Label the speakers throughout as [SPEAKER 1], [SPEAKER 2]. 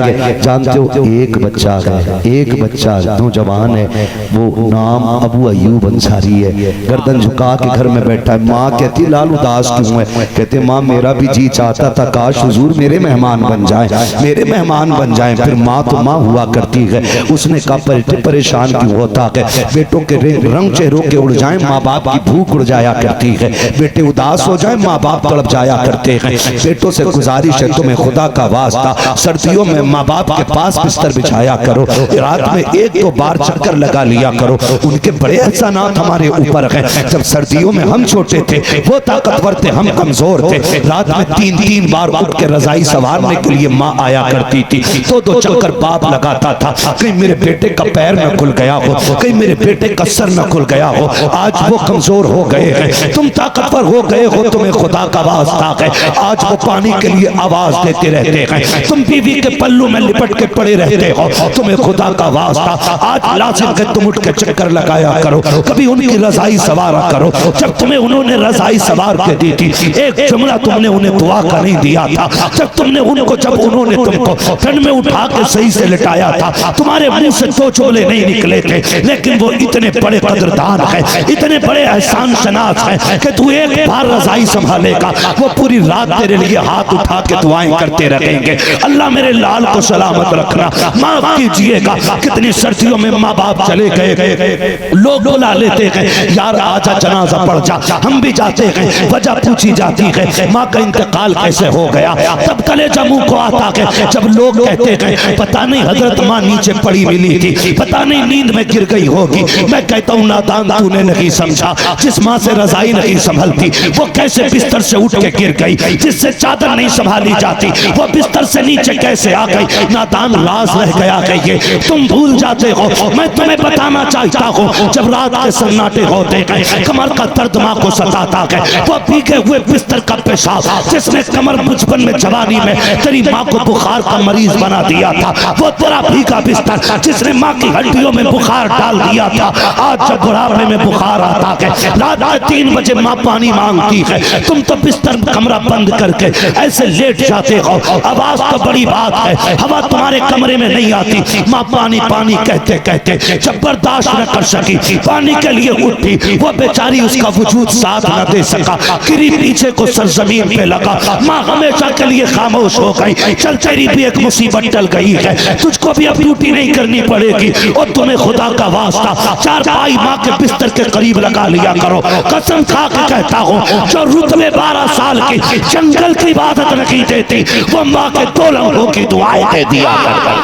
[SPEAKER 1] گے. جانتے ہو ایک بچہ ہے، ایک بچہ نوجوان ہے، وہ نام ابو ایوب انصاری ہے. گردن جھکا کے گھر میں بیٹھا ہے. ماں کہتی لال اداس کیوں ہے؟ کہتے ماں میرا بھی جی چاہتا تھا کاش حضور میرے مہمان بن جائیں، میرے مہمان بن جائیں. پھر ماں تو ماں ہوا کرتی ہے. اس نے کہا پریشان کیوں ہوتا ہے؟ بیٹوں کے رنگ چہروں کے اڑ جائیں، ماں باپ کی بھوک اڑ جایا کرتی ہے. بیٹے اداس ہو جائیں، ماں باپ تڑپ جایا کرتے ہیں. بیٹوں سے گزارش ہے تمہیں خدا کا واسطہ سردیوں میں ماں باپ کے پاس بستر بچھایا کرو، رات میں ایک دو بار چکر لگا لیا کرو. ان کے بڑے احسانات ہمارے اوپر ہیں. جب سردیوں میں ہم چھوٹے تھے وہ طاقتور تھے، ہم کمزور تھے. رات میں تین بار اٹھ کے رضائی سوارنے کے لیے ماں آیا کرتی تھی. دو چکر باپ لگاتا تھا. کہیں میرے بیٹے کا پیر نہ کھل گیا ہو، کہیں میرے بیٹے کا سر نہ کھل گیا ہو. آج وہ کمزور ہو گئے ہیں، تم طاقتور ہو گئے ہو، تمہیں خدا کا واسطہ ہے. آج وہ پانی کے لیے آواز دیتے رہتے ہیں، تم بیوی کے پلو میں لپٹ کے پڑے رہتے ہو، تمہیں خدا کا واسطہ. آج لازم ہے تم اٹھ کے چکر لگایا کرو، کبھی ان کی رضائی سوارا کرو. جب تمہیں انہوں نے رضائی سوار کے دی تھی ایک جملہ تم نے انہیں دعا کا نہیں دیا تھا. جب انہوں نے تم کو تن میں اٹھا کے صحیح سے لٹایا تھا، تمہارے منہ سے دو جملے نہیں نکلے تھے، لیکن وہ اتنے بڑے قدردان ہیں، اتنے بڑے احسان شناس ہیں کہ تو ایک بار رضائی سنبھالے گا وہ پوری رات تیرے لیے ہاتھ اٹھا کے دعائیں کرتے رہیں گے. اللہ میرے لال کو سلامت رکھنا، معاف کیجئے گا. کتنی سردیوں میں ماں باپ چلے گئے، لوگ بلا لیتے ہیں یار آجا جنازہ پڑھ جا، ہم بھی جاتے ہیں. وجہ پوچھی جاتی ہے ماں کا انتقال کیسے ہو گیا، تب کلیجہ منہ کو آتا ہے جب لوگ کہتے ہیں پتہ نہیں حضرت ماں نیچے پڑی ملی تھی، پتہ نہیں نیند میں گر گئی ہوگی. میں کہتا ہوں نادان تو نے نہیں سمجھا. جس ماں سے رضائی نہیں سنبھلتی وہ کیسے بستر سے اٹھ کے گر گئی؟ جس سے چادر نہیں سنبھالی جاتی وہ بستر سے نیچے کیسے آ گئی؟ نادان راز رہ گیا کہ یہ تم بھول جاتے ہو. میں تمہیں بتانا چاہتا ہوں جب رات کے سناٹے ہوتے ہیں، کمر کا درد ماں کو ستاتا ہے، وہ بھیگے ہوئے بستر کا پیشاب جس نے کمر بچپن میں جوانی میں تیری ماں کو بخار کا مریض بنا دیا تھا، وہ تیرا بھیگا بستر جس نے ماں کی ہڈیوں میں بخار ڈال دیا تھا. آج جب بڑھاپے میں بخار آتا ہے، رات 3 بجے ماں پانی مانگتی ہے، تم تو بستر کمرہ بند کر کے ایسے لیٹ جاتے ہو. آواز تو بڑی بات ہے، ہوا تمہارے کمرے میں نہیں آتی. ماں پانی پانی کہتے کہتے جب برداشت نہ کر سکی پانی کے لیے اٹھی، وہ بیچاری اس کا وجود ساتھ نہ دے سکا، گری پیچھے کو سرزمین پہ لگا. ماں ہمیشہ کے لیے خاموش ہو گئی. چل تیری بھی ایک مصیبت ٹل گئی ہے، تجھ کو بھی اب ڈیوٹی نہیں کرنی پڑے گی. اور تمہیں خدا کا واسطہ چار پائی ماں کے بستر کے قریب لگا لیا کرو. قسم کھا کے کہتا ہوں جو رتبے 12 سال کی جنگل کی عبادت نہیں دیتی وہ ماں کے 2 لمحوں کی دعائیں دے دیا کرتا.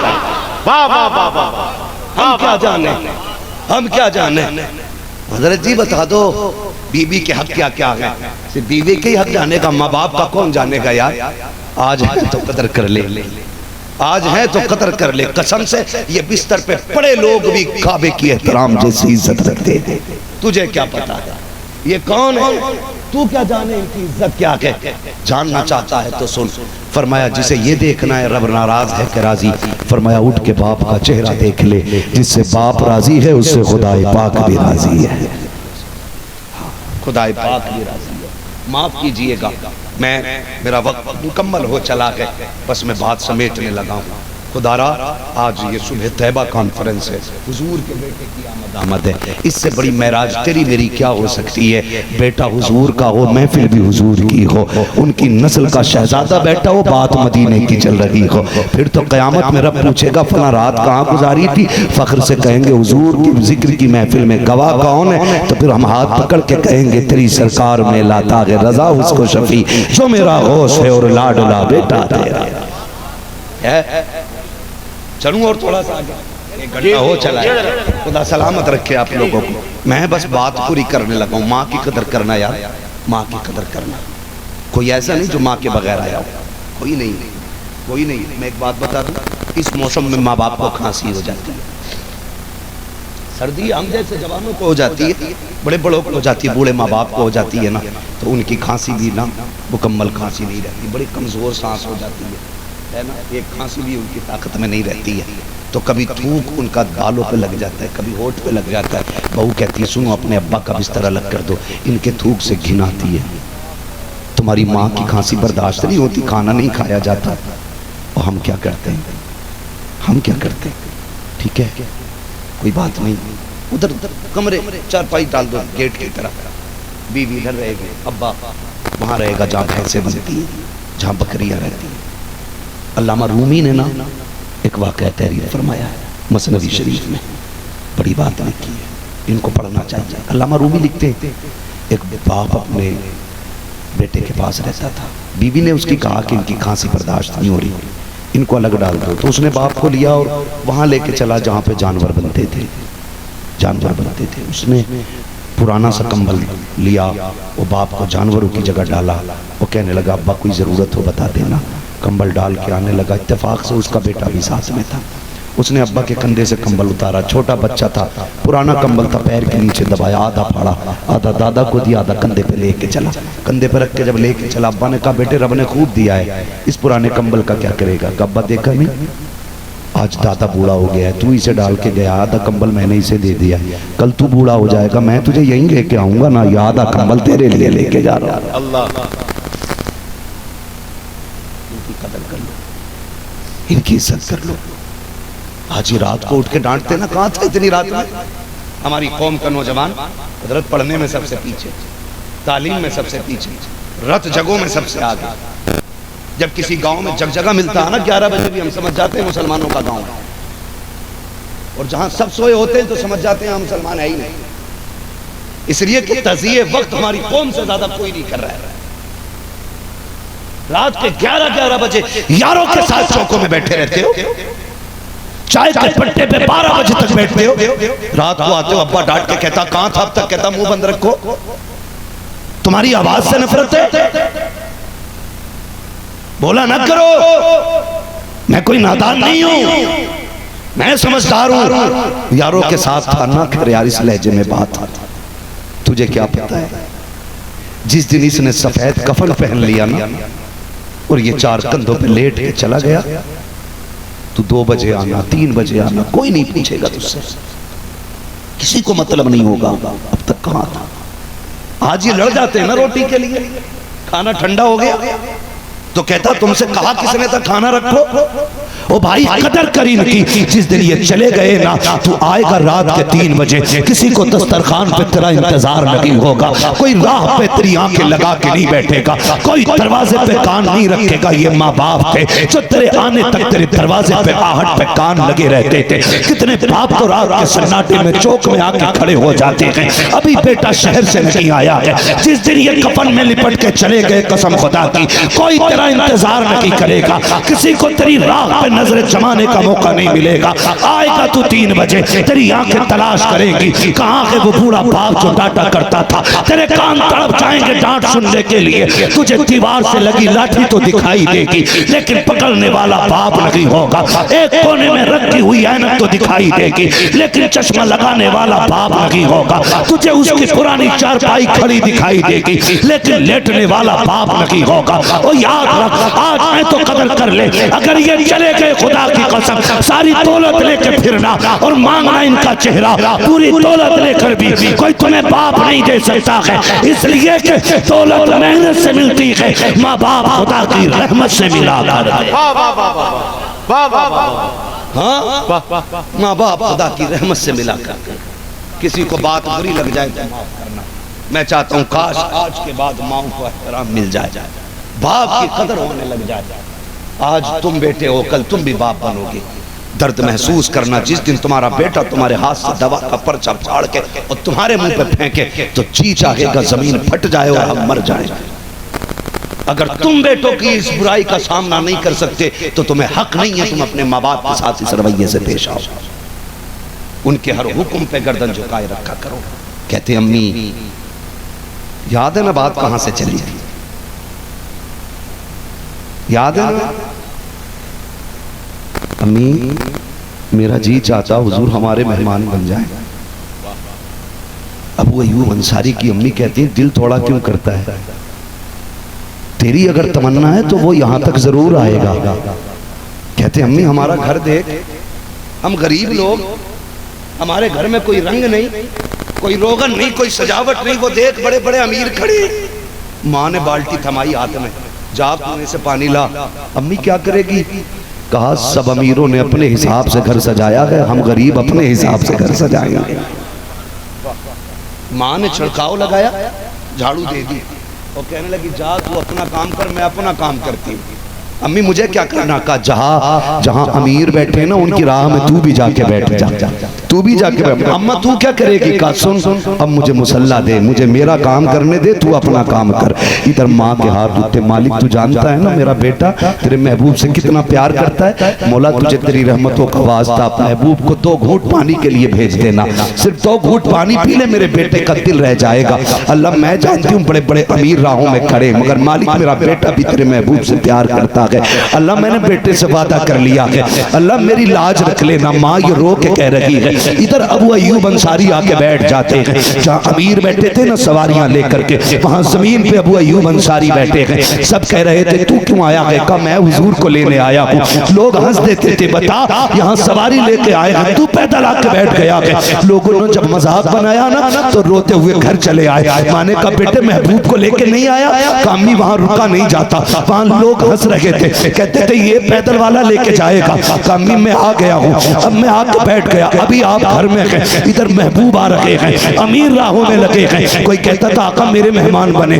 [SPEAKER 1] ہم کیا جانے، ہم کیا جانے. حضرت جی بتا دو بی بی کے حق کیا کیا ہے؟ صرف بیوی کے ہی حق جانے کا، ماں باپ کا کون جانے گا یار. آج ہے تو قدر کر لے، آج ہے تو قدر کر لے. قسم سے یہ بستر پہ پڑے لوگ بھی کعبے کی احترام جیسی عزت رکھتے ہیں. تجھے کیا پتا ہے یہ کون ہے؟ تو کیا جانے ان کی عزت کیا ہے؟ جاننا چاہتا ہے تو سن. فرمایا جسے یہ دیکھنا ہے رب ناراض ہے کہ راضی، فرمایا اٹھ کے باپ کا چہرہ دیکھ لے. جس سے باپ راضی ہے اس سے خدا پاک بھی راضی ہے. خدا پاک بھی راضی ہے. معاف کیجئے گا میرا وقت مکمل ہو چلا ہے، بس میں بات سمیٹنے لگا ہوں. خدا را آج یہ صلح طیبہ کانفرنس ہے، حضور کے بیٹے کی آمد ہے. اس سے بڑی معراج تیری میری کیا ہو سکتی ہے؟ بیٹا حضور کا ہو، محفل بھی حضور کی ہو، ان کی نسل کا شہزادہ بیٹا ہو، بات مدینے کی چل رہی ہو. پھر تو قیامت میں رب پوچھے گا فلاں رات کہاں گزاری تھی؟ فخر سے کہیں گے حضور کی ذکر کی محفل میں. گواہ کون ہے؟ تو پھر ہم ہاتھ پکڑ کے کہیں گے تیری سرکار میں لاتا ہے رضا اس کو شفیع جو میرا غوث ہے اور لاڈلا بیٹا تیرا ہے. چلوں اور تھوڑا سا آگے، ایک گھنٹہ ہو چلا ہے. خدا سلامت رکھے آپ لوگوں کو. میں بس بات پوری کرنے لگا ہوں. ماں کی قدر کرنا یار، ماں کی قدر کرنا. کوئی ایسا نہیں جو ماں کے بغیر آیا ہو، کوئی نہیں، کوئی نہیں. میں ایک بات بتا دوں، اس موسم میں ماں باپ کو کھانسی ہو جاتی ہے. سردی ہم جیسے جوانوں کو ہو جاتی ہے، بڑے بڑوں کو ہو جاتی ہے، بوڑھے ماں باپ کو ہو جاتی ہے نا، تو ان کی کھانسی بھی نا مکمل کھانسی نہیں رہتی، بڑی کمزور سانس ہو جاتی ہے نا. ایک کھانسی بھی ان کی طاقت میں نہیں رہتی ہے. تو کبھی تھوک ان کا بالوں پہ لگ جاتا ہے، کبھی ہونٹ پہ لگ جاتا ہے. بہو کہتی ہے سنو اپنے ابا کا بستر الگ کر دو، ان کے تھوک سے گھن آتی ہے. تمہاری ماں کی کھانسی برداشت نہیں ہوتی، کھانا نہیں کھایا جاتا. اور ہم کیا کرتے ہیں؟ ہم کیا کرتے؟ ٹھیک ہے کوئی بات نہیں، ادھر کمرے چارپائی ڈال دو گیٹ کی طرف، بیوی ادھر رہے گی، ابا وہاں رہے گا جہاں بھینسیں بنتی ہیں، جہاں بکریاں رہتی ہیں۔ علامہ رومی نے نا ایک واقعہ تحریر فرمایا ہے مثنوی شریف میں، بڑی بات لکھی ہے، ان کو پڑھنا چاہیے۔ علامہ رومی لکھتے ہیں ایک باپ اپنے بیٹے کے پاس رہتا تھا، بیوی نے اس کی کہا کہ ان کی کھانسی برداشت نہیں ہو رہی، ان کو الگ ڈال دو، تو اس نے باپ کو لیا اور وہاں لے کے چلا جہاں پہ جانور بنتے تھے، اس نے پرانا سا کمبل لیا، وہ باپ کو جانوروں کی جگہ ڈالا، وہ کہنے لگا ابا کوئی ضرورت ہو بتا دینا، کمبل ڈال کے آنے لگا، اتفاق سے اس کا بیٹا بھی ساتھ میں تھا، اس نے ابا کے کندھے سے کمبل اتارا، چھوٹا بچہ تھا، پرانا کمبل تھا، پیر کے نیچے دبایا، آدھا پھاڑا، آدھا دادا کو دیا، آدھا کندھے پہ لے کے چلا، کندھے پہ رکھ کے جب لے کے چلا، ابا نے کہا بیٹے رب نے خوب دیا ہے، اس پرانے کمبل کا کیا کرے گا؟ ابا دیکھا نہیں آج دادا بوڑھا ہو گیا ہے، تو اسے ڈال کے گیا، آدھا کمبل میں نے اسے دے دیا، کل تو بوڑھا ہو جائے گا، میں تجھے یہیں لے کے آؤں گا نا، یہ آدھا کمبل تیرے لیے لے کے جا رہا ہوں۔
[SPEAKER 2] اللہ
[SPEAKER 1] ان کی قدر کر لو، ان کی عزت کر لو۔ آج ہی رات کو اٹھ کے ڈانٹتے نا، کہاں تھا اتنی رات میں؟ ہماری قوم کا نوجوان حضرت پڑھنے میں سب سے پیچھے، تعلیم میں سب سے پیچھے، رت جگہوں میں سب سے آگے۔ جب کسی گاؤں میں جگ جگہ ملتا ہے نا 11 بجے بھی ہم سمجھ جاتے ہیں مسلمانوں کا گاؤں ہے، اور جہاں سب سوئے ہوتے ہیں تو سمجھ جاتے ہیں ہم مسلمان ہے ہی نہیں، اس لیے کہ تضییع وقت ہماری قوم سے زیادہ کوئی نہیں کر رہا ہے۔ رات کے 11 بجے یاروں کے ساتھ چوکوں میں بیٹھے رہتے ہو، چائے کے پٹے پہ 12 بجے تک بیٹھتے ہو، رات کو آتے ہو ابا ڈانٹ کے کہتا کہاں تھا اب تک، کہتا منہ بند رکھو، تمہاری آواز سے نفرت ہے، بولا نہ کرو، میں کوئی نادان نہیں ہوں، میں سمجھدار ہوں، یاروں کے ساتھ تھا نہ کر یار اس لہجے میں بات تھا، تجھے کیا پتا ہے جس دن اس نے سفید کفن پہن لیا نا اور یہ 4 کندھوں پہ لیٹ کے چلا گیا، تو 2 بجے آنا 3 بجے آنا کوئی نہیں پوچھے گا تجھ سے، کسی کو مطلب نہیں ہوگا اب تک کہاں تھا۔ آج یہ لڑ جاتے ہیں نا روٹی کے لیے، کھانا ٹھنڈا ہو گیا تو کہتا تم سے کہا کس نے تھا کھانا رکھو، او بھائی قدر کر ان کی، جس دن یہ چلے گئے نا تو آئے گا رات کے 3 بجے، کسی کو دسترخوان پہ تیرا انتظار نہیں ہوگا، کوئی راہ پہ تیری آنکھیں لگا کے نہیں بیٹھے گا، کوئی دروازے پہ کان نہیں رکھے گا۔ یہ ماں باپ تھے جو تیرے آنے تک تیرے دروازے پہ آہٹ پہ کان لگے رہتے تھے، کتنے باپ تو رات کے سناٹے میں چوک میں آ کے کھڑے ہو جاتے ہیں، ابھی بیٹا شہر سے نہیں آیا ہے، جس دن یہ کفن میں لپٹ کے چلے گئے قسم خدا کی کوئی تیرا انتظار نہیں کرے گا، کسی کو تیری راہ پہ نظر جمانے کا موقع نہیں ملے گا، آئے گا تو 3 بجے، تیری آنکھیں تلاش کرے گی کہاں ہے وہ بوڑھا باپ جو ڈانٹا کرتا تھا، تیرے کان تڑپ جائیں گے ڈانٹ سننے کے لیے، تجھے دیوار سے لگی لاٹھی تو دکھائی دے گی لیکن پکڑنے والا باپ نہیں ہوگا، ایک کونے میں رکھی ہوئی اینک تو دکھائی دے گی لیکن چشمہ لگانے والا باپ نہیں ہوگا، تجھے اس کی پرانی چارپائی کھڑی دکھائی دے گی لیکن لیٹنے والا باپ نہیں ہوگا۔ اور یاد رکھ آج میں تو قدر کر لے، اگر یہ چلے گئے خدا کی قسم ساری دولت لے کے پھرنا اور مانگنا ان کا چہرہ، پوری دولت لے کر بھی کوئی تمہیں باپ نہیں دے سکتا ہے، اس لیے کہ دولت محنت سے ملتی ہے، ماں باپ خدا کی رحمت سے ملا کر دے۔ ماں باپ خدا کی رحمت سے ملا کر دے۔ کسی کو بات بری لگ جائے تو معاف کرنا، میں چاہتا ہوں کاش آج کے بعد ماؤں کو احترام مل جائے، باپ کی قدر ہونے لگ جائے۔ آج تم بیٹے ہو کل تم بھی باپ بنو گے، درد محسوس کرنا جس دن تمہارا بیٹا تمہارے ہاتھ سے دوا کا پرچہ پھاڑ کے اور تمہارے منہ پہ پھینکے تو جی چاہے گا زمین پھٹ جائے اور ہم مر جائیں۔ اگر تم بیٹوں کی اس برائی کا سامنا نہیں کر سکتے تو تمہیں حق نہیں ہے تم اپنے ماں باپ کے ساتھ اس رویے سے پیش آؤ، ان کے ہر حکم پہ گردن جھکائے رکھا کرو۔ کہتے امی یاد ہے نا بات کہاں سے چلی تھی، یاد ہے نا امی میرا جی چاہتا حضور ہمارے مہمان بن جائیں۔ ابو ایوب انصاری کی امی کہتی ہیں دل تھوڑا کیوں کرتا ہے، تیری اگر تمنا ہے تو وہ یہاں تک ضرور آئے گا۔ کہتے امی ہمارا گھر دیکھ، ہم غریب لوگ، ہمارے گھر میں کوئی رنگ نہیں، کوئی روغن نہیں، کوئی سجاوٹ نہیں، وہ دیکھ بڑے بڑے امیر کھڑے۔ ماں نے بالٹی تھمائی ہاتھ میں، جا کنویں سے پانی لا۔ امی کیا کرے گی؟ کہا سب امیروں نے اپنے حساب سے گھر سجایا ہے، ہم غریب اپنے حساب سے گھر سجائیں گے۔ ماں نے چھڑکاؤ لگایا، جھاڑو دے دی اور کہنے لگی جا تو اپنا کام کر، میں اپنا کام کرتی ہوں۔ امی مجھے کیا کرنا؟ کہا جہاں امیر بیٹھے نا ان کی راہ میں تو بھی جا کے بیٹھ جا، تو بھی جا کے بیٹھ۔ اماں تو کیا کرے گی؟ کہا سن اب مجھے مسلح دے، مجھے میرا کام کرنے دے، تو اپنا کام کر۔ ادھر ماں کے ہاتھ اٹھتے، مالک تو جانتا ہے نا میرا بیٹا تیرے محبوب سے کتنا پیار کرتا ہے، مولا تجھے تیری رحمتوں کا واسطہ محبوب کو 2 گھونٹ پانی کے لیے بھیج دینا، صرف 2 گھونٹ پانی پی لے میرے بیٹے کا دل رہ جائے گا۔ اللہ میں جانتی ہوں بڑے بڑے امیر راہوں میں کھڑے، مگر مالک میرا بیٹا بھی تیرے محبوب سے پیار کرتا ہے۔ اللہ میں نے بیٹے سے وعدہ کر لیا ہے، اللہ میری لاج رکھ لینا۔ ماں یہ رو کے کہہ رہی ہے۔ ادھر ابو ایوب انصاری آ کے بیٹھ جاتے ہیں، جہاں امیر بیٹھے تھے نا سواریاں لے کر کے، وہاں زمین پہ ابو ایوب انصاری بیٹھے ہیں۔ سب کہہ رہے تھے تو کیوں آیا ہے؟ کہا میں حضور کو لینے آیا ہوں۔ لوگ ہنس دیتے تھے، بتا یہاں سواری لے کے آئے ہیں، تو پیدل آ کے بیٹھ گیا ہے۔ لوگوں نے جب مذاق بنایا نا تو روتے ہوئے گھر چلے آئے۔ ماں نے کہا بیٹے محبوب کو لے کے نہیں آیا؟ کہا امی وہاں رکا نہیں جاتا، وہاں لوگ ہنس رہے تھے، کہتے تھے یہ پیدل والا لے کے جائے گا۔ کہا امی میں آ گیا ہوں، اب میں آ کے بیٹھ گیا، ابھی آپ گھر میں ہیں، ادھر محبوب آ رہے ہیں، امیر راہوں میں لگے ہیں۔ کوئی کہتا تھا آقا میرے مہمان بنے،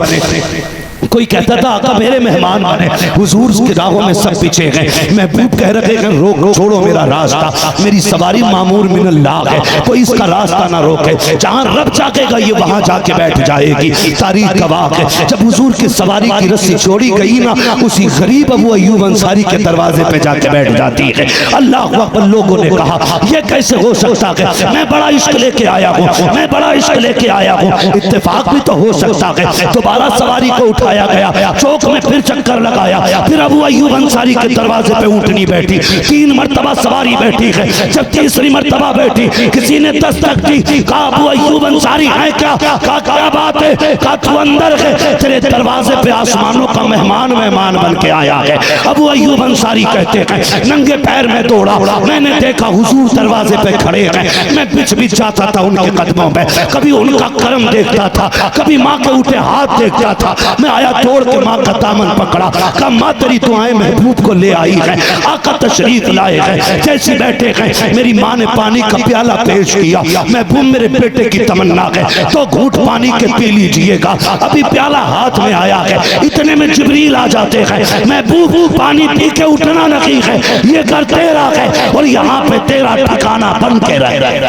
[SPEAKER 1] کوئی کہتا تھا آقا میرے مہمان بنے، حضور کی راہوں میں سب پیچھے ہیں۔ محبوب کہہ رہے ہیں روک چھوڑو میرا راستہ، میری سواری معمور من اللہ ہے، کوئی اس کا راستہ نہ روکے، جہاں رب چاہے گا یہ وہاں جا کے بیٹھ جائے گی۔ تاریخ گواہ ہے جب حضور کی سواری کی رسی چھوڑی گئی نا، اسی غریب ابو ایوب انصاری کے دروازے پہ جا کے بیٹھ جاتی ہے۔ اللہ اکبر، لوگوں نے کہا یہ کیسے ہو سکتا ہے؟ میں بڑا عشق لے کے آیا ہوں، میں بڑا عشق لے کے آیا ہوں، اتفاق بھی تو ہو سکتا ہے۔ دوبارہ سواری کو اٹھایا گیا، چوک میں پھر چکر لگایا، پھر ابو ایوب انصاری کے دروازے پہ اونٹنی بیٹھی، 3 مرتبہ سواری بیٹھی ہے۔ جب تیسری مرتبہ بیٹھی کسی نے دستک دی، کہا ابو ایوب انصاری ہے کیا؟ کہا کیا بات ہے؟ کہا تو اندر ہے، تیرے دروازے پہ آسمانوں کا مہمان بن کے آیا ہے۔ ابو ایوب انصاری کہتے ہیں ننگے پیر میں دوڑا، میں نے دیکھا حضور دروازے پہ کھڑے ہیں، میں بچ جاتا تھا ان کے قدموں پہ، کبھی ان کا کرم دیکھتا تھا، کبھی ماں کے اٹھے ہاتھ دیکھتا تھا۔ میں آیا توڑ کے ماں کا دامن پکڑا، کہا ماں تیری دعائیں محبوب کو لے آئی ہیں، آقا تشریف لائے ہیں، جیسی بیٹھے ہیں میری ماں نے پانی کا پیالہ پیش کیا، محبوب میرے بیٹے کی تمنا ہے 2 گھونٹ پانی کے پی لیجئے گا۔ ابھی پیالہ ہاتھ میں آیا ہے، اتنے میں جبریل آ جاتے ہیں، محبوب پانی پی کے اٹھنا نہیں ہے، یہ گھر تیرا ہے اور یہاں پہ تیرا ٹھکانہ بن کے رہے۔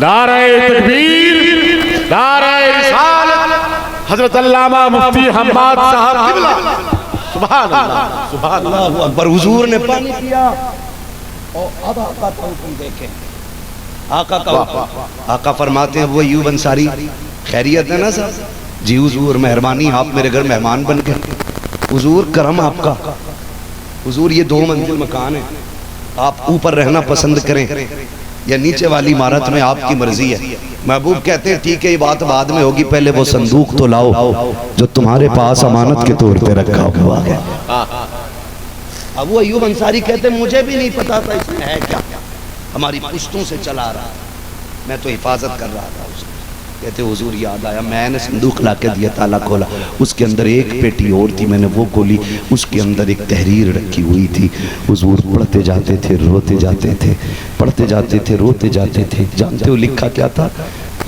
[SPEAKER 2] نعرہ تکبیر، نعرہ رسالت، حضرت علامہ مفتی حماد صاحب قبلہ، سبحان اللہ، سبحان اللہ
[SPEAKER 1] اکبر۔ حضور نے پانی پیا اور اب آقا کا حکم دیکھیں، آقا کا حکم، آقا فرماتے ہیں وہ ایوب انصاری خیریت ہے نا صاحب؟ جی حضور مہربانی، آپ میرے گھر مہمان بن گئے، حضور کرم آپ کا، حضور یہ 2 منزل مکان ہے، آپ اوپر رہنا پسند کریں یا نیچے والی عمارت میں آپ کی مرضی ہے۔ محبوب کہتے ہیں ٹھیک ہے یہ بات بعد میں ہوگی، پہلے وہ صندوق تو لاؤ جو تمہارے پاس امانت کے طور پہ رکھا ہوا ہے۔ ابو ایوب انصاری کہتے ہیں مجھے بھی نہیں پتا تھا اس میں ہے کیا، ہماری پشتوں سے چلا رہا، میں تو حفاظت کر رہا تھا اس کی۔ کہتے حضور یاد آیا، میں نے صندوق لا کے دیا، تالا کھولا، اس کے اندر ایک پیٹی اور تھی، میں نے وہ کھولی، اس کے اندر ایک تحریر رکھی ہوئی تھی۔ حضور پڑھتے جاتے تھے، روتے جاتے تھے، پڑھتے جاتے تھے، روتے جاتے تھے۔ جانتے ہو لکھا کیا تھا؟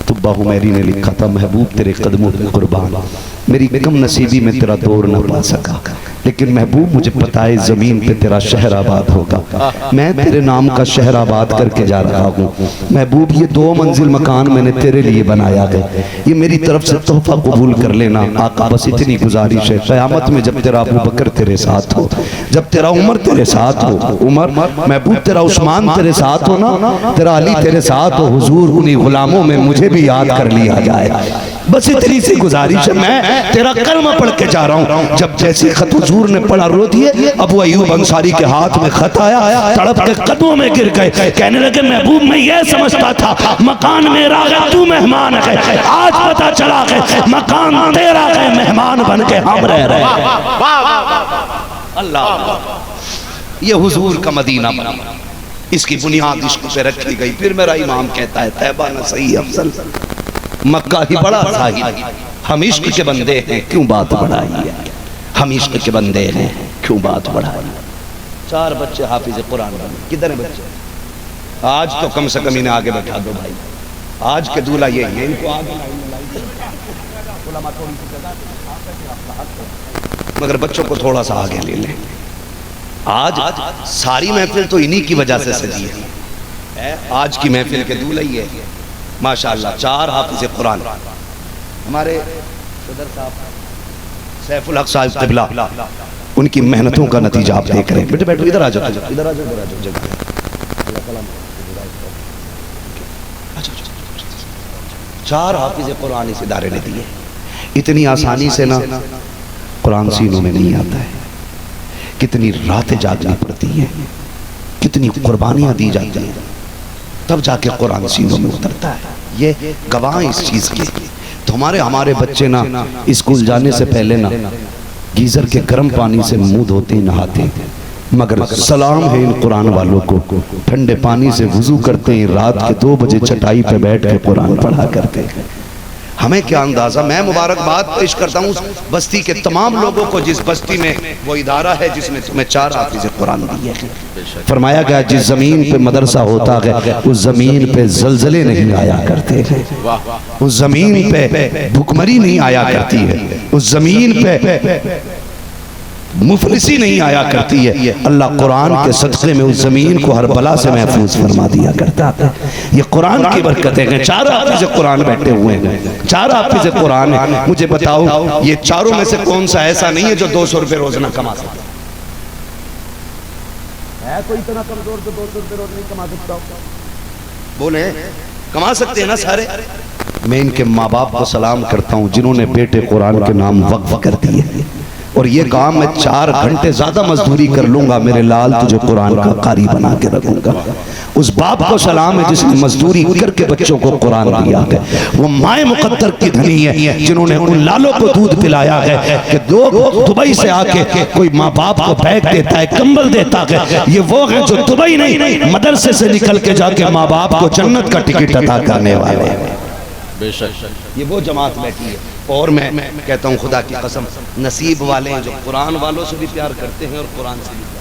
[SPEAKER 1] طبہ حمیری نے لکھا تھا محبوب تیرے قدموں پہ قربان، میری کم نصیبی میں تیرا دور نہ پا سکا، لیکن محبوب مجھے پتہ ہے زمین پہ تیرا شہر آباد ہوگا، میں تیرے نام کا شہر آباد کر کے جا رہا ہوں۔ محبوب یہ 2 منزل مکان میں نے تیرے لیے بنایا ہے، یہ میری طرف سے تحفہ قبول کر لینا۔ آقا بس اتنی گزارش ہے، قیامت میں جب تیرا ابو بکر تیرے ساتھ ہو، جب تیرا عمر تیرے ساتھ ہو، عمر محبوب تیرا عثمان تیرے ساتھ ہو نا، تیرا علی تیرے ساتھ ہو، حضور انہی غلاموں میں مجھے بھی یاد کر لیا جائے۔ بس اتنی سی گزارش ہے، میں تیرا کلمہ پڑھ کے جا رہا ہوں۔ جب جیسے خط حضور نے پڑھا رو دیے، ابو ایوب انصاری کے ہاتھ میں خط آیا، تڑپ کے قدموں میں گر گئے، کہنے لگے محبوب میں یہ سمجھتا تھا مکان میرا ہے تو مہمان ہے، آج پتا چلا ہے مکان تیرا ہے، مہمان بن کے ہم رہ رہے ہیں۔ اللہ، یہ حضور کا مدینہ بنا، اس کی بنیاد عشق پہ رکھی گئی۔ پھر میرا امام کہتا ہے طیبہ نہ صحیح افضل، مکہ ہی بڑا صاحب، ہم عشق کے بندے ہیں کیوں بات بڑھائی ہے، ہم عشق کے بندے ہیں کیوں بات بڑھائی ہے۔ 4 بچے حافظ قرآن بنے. کدھر ہیں بچے؟ آج تو کم سے کم انہیں آگے بٹھا دو بھائی. آج کے دولہا یہ ہیں، ان کو آگے لائن میں لائی. علماء تھوڑی سی جگہ مگر بچوں کو تھوڑا سا آگے لے لیں. آج ساری محفل تو انہی کی وجہ سے سجی ہے. آج کی محفل کے دولہا ہی ہے ماشاءاللہ 4 حافظ قرآن. ہمارے صدر صاحب سیف الحق صاحب قبلہ، ان کی محنتوں کا نتیجہ آپ دیکھ رہے ہیں. بیٹے بیٹھو، ادھر آ جاؤ، ادھر آ جاؤ جگہ. 4 حافظ قرآن اس ادارے نے دیے. اتنی آسانی سے نا قرآن سینوں میں نہیں آتا ہے. کتنی راتیں جاگنی پڑتی ہیں، کتنی قربانیاں دی جاتی ہیں، تب جا کے قرآن سینوں میں اترتا ہے. یہ گواہ اس چیز کی. تو ہمارے بچے نا اسکول جانے سے پہلے نا گیزر کے گرم پانی سے منہ دھوتے نہاتے، مگر سلام ہے ان قرآن والوں کو، ٹھنڈے پانی سے وضو کرتے ہیں، رات کے 2 بجے چٹائی پہ بیٹھ کے قرآن پڑھا کرتے ہیں. ہمیں کیا اندازہ. میں مبارکباد پیش کرتا ہوں اس بستی کے تمام لوگوں کو جس بستی میں وہ ادارہ ہے جس نے تمہیں 4 حافظ قرآن دیے. فرمایا گیا جس زمین پہ مدرسہ ہوتا ہے اس زمین پہ زلزلے نہیں آیا کرتے ہیں، اس زمین پہ بھکمری نہیں آیا کرتی ہے، اس زمین پہ مفلسی نہیں آیا کرتی ہے. اللہ قرآن کے صدقے میں اس زمین کو ہر بلا سے محفوظ فرما دیا کرتا ہے. یہ قرآن کی برکتیں ہیں. 4 حافظ قرآن بیٹھے ہوئے ہیں، 4 حافظ قرآن ہیں. مجھے بتاؤ یہ چاروں میں سے کون سا ایسا نہیں ہے جو 200 روپے روز نہ کما سکتا ہے؟ کوئی اتنا کمزور جو 200 روپے روز نہیں کما سکتا ہو؟ بولے کما سکتے ہیں نا سارے. میں ان کے ماں باپ کو سلام کرتا ہوں جنہوں نے بیٹے قرآن کے نام وقف کر دیے. اور یہ کام میں 4 گھنٹے زیادہ مزدوری کر لوں گا، میرے لال تجھے قرآن کا قاری بنا کے رکھوں گا. اس باپ کو سلام ہے جس نے مزدوری کر کے بچوں کو قرآن دیا ہے. وہ مائیں مقدر کی دھنی ہے جنہوں نے ان لالوں کو دودھ پلایا ہے کہ لوگ دبئی سے آ کے کوئی ماں باپ کو بیگ دیتا ہے، کمبل دیتا ہے. یہ وہ ہیں جو دبئی نہیں مدرسے سے نکل کے جا کے ماں باپ کو جنت کا ٹکٹ عطا کرنے والے ہیں. یہ وہ جماعت بیٹھی ہے. اور میں کہتا ہوں خدا کی قسم نصیب والے ہیں جو قرآن والوں سے بھی پیار کرتے ہیں اور قرآن سے بھی پیار.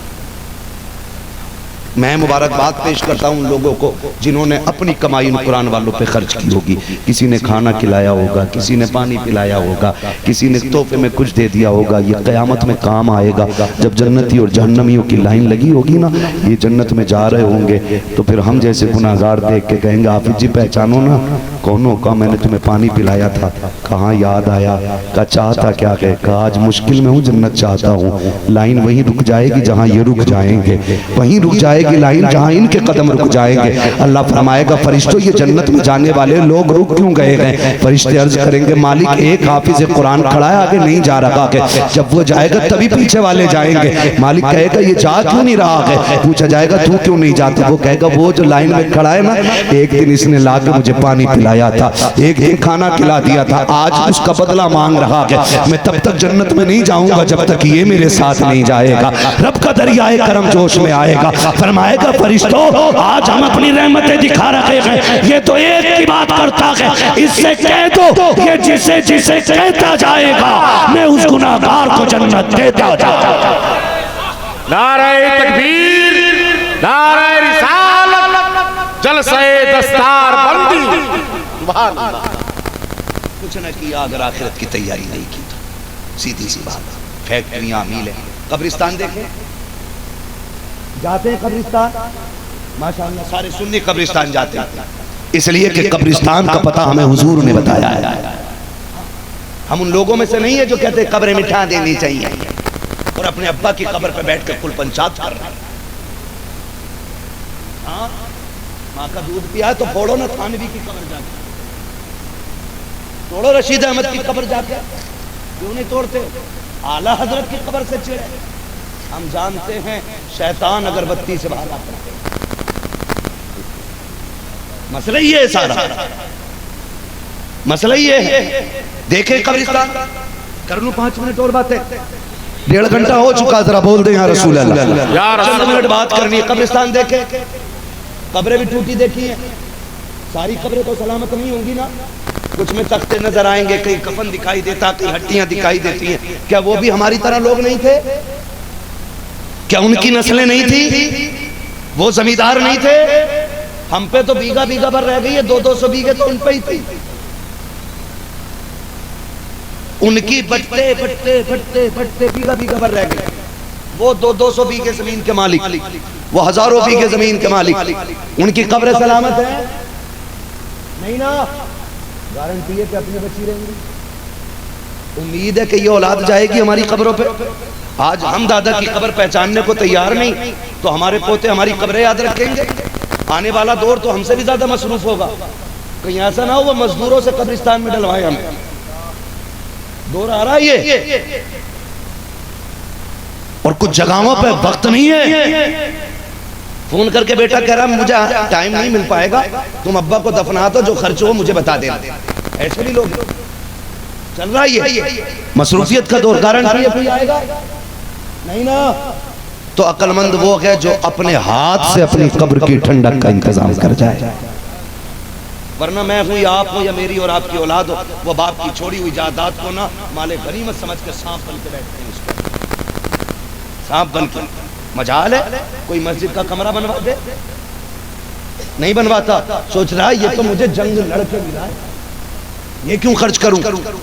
[SPEAKER 1] میں مبارکباد پیش کرتا ہوں لوگوں کو جنہوں نے اپنی کمائی ان قرآن والوں پہ خرچ کی ہوگی. کسی نے کھانا کھلایا ہوگا، کسی نے پانی پلایا ہوگا، کسی نے تحفے میں کچھ دے دیا ہوگا. یہ قیامت میں کام آئے گا جب جنتی اور جہنمیوں کی لائن لگی ہوگی نا. یہ جنت میں جا رہے ہوں گے تو پھر ہم جیسے گناہگار دیکھ کے کہیں گے حافظ جی پہچانو نا کون ہو؟ کہا میں نے تمہیں پانی پلایا تھا. کہاں یاد آیا؟ کہا چاہتا کیا کہ کہا آج مشکل میں ہوں جنت چاہتا ہوں. لائن وہیں رک جائے گی جہاں یہ رک جائیں گے، وہیں رک جائے گی لائن جہاں ان کے قدم رک جائیں گے. اللہ فرمائے گا فرشتوں یہ جنت میں جانے والے لوگ رک کیوں گئے ہیں؟ فرشتے عرض کریں گے مالک ایک حافظ قرآن کھڑا ہے آگے نہیں جا رہا ہے، جب وہ جائے گا تبھی پیچھے والے جائیں گے. مالک کہے گا یہ جا کیوں نہیں رہا ہے؟ پوچھا جائے گا تو کیوں نہیں جاتا؟ وہ کہے گا وہ جو لائن میں کھڑا ہے نا ایک دن اس نے لا کے مجھے پانی پلایا تھا، ایک دن کھانا کھلا دیا تھا، آج اس کا بدلہ مانگ رہا ہے. میں تب تک جنت میں نہیں جاؤں گا جب تک یہ میرے ساتھ نہیں جائے گا. رب کا دریائے کرم جوش میں آئے گا. فرمائے گا فرشتوں آج ہم اپنی رحمتیں دکھا رہے ہیں، یہ تو ایک کی بات کرتا ہے، اس سے کہہ دو یہ جسے جسے کہتا جائے گا میں اس گناہگار کو جنت دیتا جاؤں گا.
[SPEAKER 2] نعرہ تکبیر، نعرہ رسالت، جلسہ دستار بندی. سبحان اللہ.
[SPEAKER 1] کچھ نہ کیا اگر آخرت کی تیاری نہیں کی تو سیدھی سی بات. فیکٹریاں میلیں قبرستان دیکھیں جاتے ہیں قبرستان ماشاءاللہ سارے سنی قبرستان جاتے ہیں اس لیے کہ قبرستان کا پتہ ہمیں حضور نے بتایا ہے. ہم ان لوگوں میں سے نہیں ہیں جو کہتے ہیں قبریں مٹھا دینی چاہیے اور اپنے ابا کی قبر پہ بیٹھ کر کل پنچات کر رہے ہیں. ہاں ماں کا دودھ پیا ہے تو پھوڑو نا تھانوی کی قبر جا کے، توڑو رشید احمد کی قبر جا کے. کیوں نہیں توڑتے؟ اعلیٰ حضرت کی قبر سے چڑھے. ہم جانتے ہیں شیطان اگربتی سے باہر آتا ہے. مسئلہ یہ ہے سارا، مسئلہ یہ ہے. دیکھیں قبرستان کر لوں 5 منٹ اور باتیں. 1.5 گھنٹہ ہو چکا، ذرا بول دیں یا رسول اللہ. چند منٹ بات کرنی ہے. قبرستان دیکھیں، قبریں بھی ٹوٹی دیکھی ہیں. ساری قبریں تو سلامت نہیں ہوں گی نا. کچھ میں تختے نظر آئیں گے، کہیں کفن دکھائی دیتا، کہیں ہڈیاں دکھائی دیتی ہیں. کیا وہ بھی ہماری طرح لوگ نہیں تھے؟ کیا ان کی نسلیں نہیں تھی؟ وہ زمیندار نہیں تھے؟ ہم پہ تو بیگا بیگا بھر رہ گئی ہے، 200 بیگے تو ان پہ ہی تھی۔ ان کی بٹتے بٹتے بٹتے بٹتے بیگا بیگا بھر رہ گئی، وہ 200 بیگے زمین کے مالک، وہ ہزاروں بیگے زمین کے مالک، ان کی قبر سلامت ہے نہیں نا؟ گارنٹی ہے کہ اپنے بچی رہیں گی، امید ہے کہ یہ اولاد جائے گی ہماری قبروں پہ۔ آج ہم دادا کی قبر پہچاننے کو تیار نہیں تو ہمارے پوتے ہماری قبریں یاد رکھیں گے؟ آنے والا دور تو ہم سے بھی زیادہ مصروف ہوگا، کہیں ایسا نہ ہو وہ مزدوروں سے قبرستان میں ڈلوائیں ہمیں۔ دور آ رہا ہے یہ، اور کچھ جگہوں پہ وقت نہیں ہے۔ فون کر کے بیٹا کہہ رہا مجھے ٹائم نہیں مل پائے گا، تم ابا کو دفنا دو، جو خرچ ہو مجھے بتا دینا۔ ایسے بھی لوگ چل رہا ہے یہ مصروفیت کا دور، گارنٹی ہے کوئی آئے گا نہیں نا؟ تو عقل مند وہ ہے جو اپنے ہاتھ سے اپنی قبر کی ٹھنڈک کا انتظام کر جائے، ورنہ میں ہوں یا آپ ہوں یا میری اور آپ کی اولاد ہو، وہ باپ کی چھوڑی ہوئی جائیداد کو نا مال غنیمت سمجھ کے سانپ بن کے بیٹھتے ہیں، اس کو سانپ بن کے۔ مجال ہے کوئی مسجد کا کمرہ بنوا دے؟ نہیں بنواتا، سوچ رہا ہے یہ تو مجھے جنگ لڑ کے ملا ہے، یہ کیوں خرچ کروں؟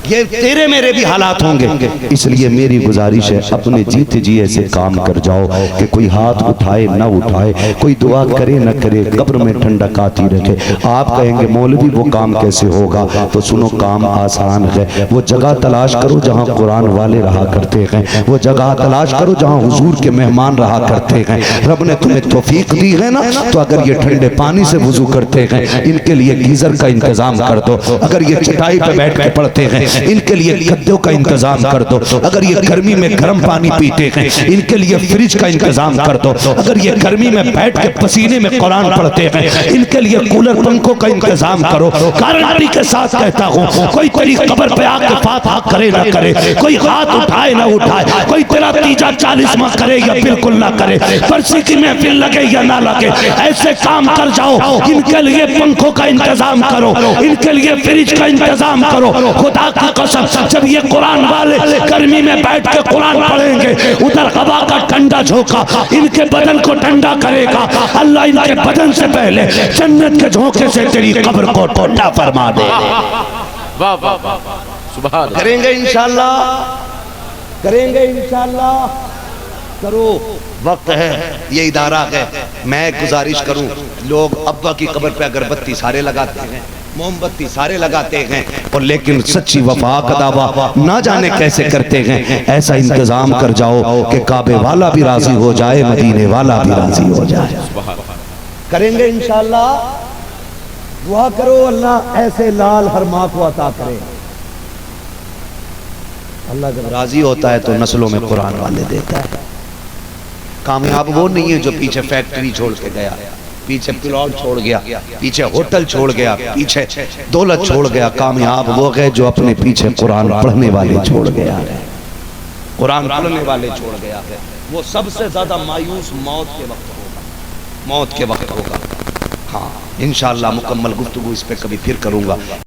[SPEAKER 1] یہ تیرے میرے بھی حالات ہوں گے۔ اس لیے میری گزارش ہے اپنے جیتے جی ایسے کام کر جاؤ کہ کوئی ہاتھ اٹھائے نہ اٹھائے، کوئی دعا کرے نہ کرے، قبر میں ٹھنڈک آتی رکھے۔ آپ کہیں گے مولوی وہ کام کیسے ہوگا؟ تو سنو، کام آسان ہے۔ وہ جگہ تلاش کرو جہاں قرآن والے رہا کرتے ہیں، وہ جگہ تلاش کرو جہاں حضور کے مہمان رہا کرتے ہیں۔ رب نے تمہیں توفیق دی ہے نا، تو اگر یہ ٹھنڈے پانی سے وضو کرتے ہیں ان کے لیے گیزر کا انتظام کر دو، اگر یہ چٹائی پہ بیٹھ کے پڑھتے ہیں ان کے لیے گدوں کا انتظام کر دو، اگر یہ گرمی میں گرم پانی پیتے ہیں ان کے لیے فریج کا انتظام کر دو، اگر یہ گرمی میں بیٹھ کے پسینے میں قرآن پڑھتے ہیں ان کے لیے کولر پنکھوں کا انتظام کرو۔ گارنٹی کے ساتھ کہتا ہوں، کوئی تیری قبر پہ آ کے فاتحہ کرے نہ کرے، کوئی ہاتھ اٹھائے نہ اٹھائے، کوئی تیرا تیجا 40واں کرے یا بالکل نہ کرے، برسی کی محفل لگے یا نہ لگے، ایسے کام کر جاؤ۔ ان کے لیے پنکھوں کا انتظام کرو، ان کے لیے فریج کا انتظام کرو۔ خدا کی قسم جب یہ قرآن والے گرمی میں بیٹھ کے قرآن پڑھیں گے، ادھر ہوا کا ٹھنڈا جھونکا ان کے بدن کو ٹھنڈا کرے گا، اللہ ان کے بدن سے پہلے جنت کے جھونکے سے تیری قبر کو ٹھنڈا فرما دے۔
[SPEAKER 2] واہ واہ واہ، سبحان اللہ۔
[SPEAKER 1] کریں گے انشاءاللہ، کریں گے انشاءاللہ، کرو، وقت ہے، یہ ادارہ ہے۔ میں گزارش کروں، لوگ ابا کی قبر پہ اگر بتی سارے لگاتے ہیں، موم بتی سارے لگاتے ہیں، اور لیکن سچی وفا کا دعویٰ نہ جانے کیسے کرتے ہیں۔ ایسا انتظام کر جاؤ کہ کعبے والا بھی راضی ہو جائے، مدینے والا بھی راضی ہو جائے۔ کریں گے انشاءاللہ، دعا کرو اللہ ایسے لال ہر ماں کو عطا کرے۔ اللہ جب راضی ہوتا ہے تو نسلوں میں قرآن والے دیتا ہے۔ کامیاب وہ نہیں ہے جو پیچھے فیکٹری چھوڑ کے گیا، پیچھے پلاٹ چھوڑ گیا، پیچھے ہوٹل چھوڑ گیا، پیچھے دولت چھوڑ گیا۔ کامیاب وہ ہے جو اپنے پیچھے قرآن پڑھنے والے چھوڑ گیا ہے، قرآن پڑھنے والے چھوڑ گیا ہے۔ وہ سب سے زیادہ مایوس موت کے وقت ہوگا، موت کے وقت ہوگا۔ ہاں انشاءاللہ مکمل گفتگو اس پہ کبھی پھر کروں گا۔